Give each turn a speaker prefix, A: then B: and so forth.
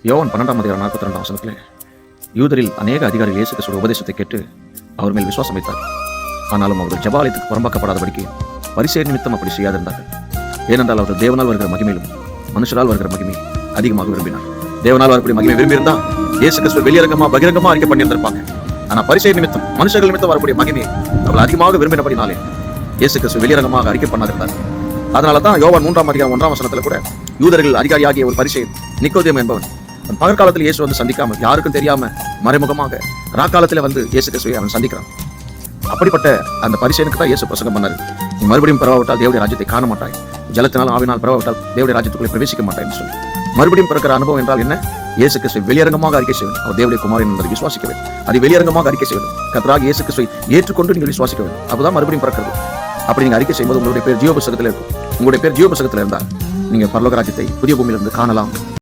A: யோவான் 12:42 யூதரில் அநேக அதிகாரிகள் இயேசு கிறிஸ்துவின் உபதேசத்தை கேட்டு அவர் மேல் விசுவாசம் வைத்தார். ஆனாலும் அவர்கள் ஜெபாலயத்துக்கு புறம்பாக்கப்படாதபடிக்கு பரிசேயர் நிமித்தம் அப்படி செய்யாதிருந்தார்கள். ஏனென்றால் அவர்கள் தேவனால் வருகிற மகிமையிலும் மனுஷரால் வருகிற மகிமை அதிகமாக விரும்பினார். தேவனால் வரக்கூடிய மகிமை விரும்பியிருந்தா இயேசு கிறிஸ்துவை வெளியரங்கமா பகிரங்கமா அறிக்கை பண்ணியிருந்திருப்பாங்க. ஆனா பரிசேயர் நிமித்தம் மனுஷர்கள் நிமித்தம் வரக்கூடிய மகிமை அவர்கள் அதிகமாக விரும்பினபடினாலே இயேசு கிறிஸ்து வெளியரங்கமாக அறிக்கை பண்ணாதிருந்தார். அதனாலதான் யோவான் 3:1 கூட யூதர்கள் அதிகாரியாகிய ஒரு பரிசேயன் நிக்கோதேமு என்பவன் பகற்காலத்தில் இயேசு வந்து சந்திக்காமல் யாருக்கும் தெரியாம மறைமுகமாக ராக்காலத்தில் வந்து இயேசு கிறிஸ்துவை அவன் சந்திக்கிறான். அப்படிப்பட்ட அந்த பரிசேயனுக்கு தான் இயேசு பிரசங்கம் பண்ணாரு. நீ மறுபடியும் பிறவாவிட்டால் தேவனுடைய ராஜ்யத்தை காண மாட்டாய், ஜலத்தினால் ஆவினால் பிறவாவிட்டால் தேவனுடைய ராஜ்யத்துக்குள்ளே பிரவேசிக்க மாட்டாய்ன்னு சொல்லி மறுபடியும் பிறக்கிற அனுபவம் என்றால் என்ன? இயேசு கிறிஸ்துவை வெளியரங்கமாக அறிக்கை செய்வது, அவர் தேவனுடைய குமாரன் என்பதை விசுவாசிக்க வேண்டும். அதை வெளியரங்கமாக அறிக்கை செய்வது, கர்த்தராகிய இயேசு கிறிஸ்துவை ஏற்றுக்கொண்டு நீங்கள் விசுவாசிக்க வேண்டும். அப்பதான் மறுபடியும் பிறக்கிறது. அப்படி நீங்க அறிக்கை செய்யும்போது உங்களுடைய பேர் ஜீவ புஸ்தகத்தில் இருக்கும். உங்களுடைய பேர் ஜீவ புஸ்தகத்தில் இருந்தால் நீங்க பரலோக ராஜ்யத்தை புதிய பூமியிலிருந்து காணலாம்.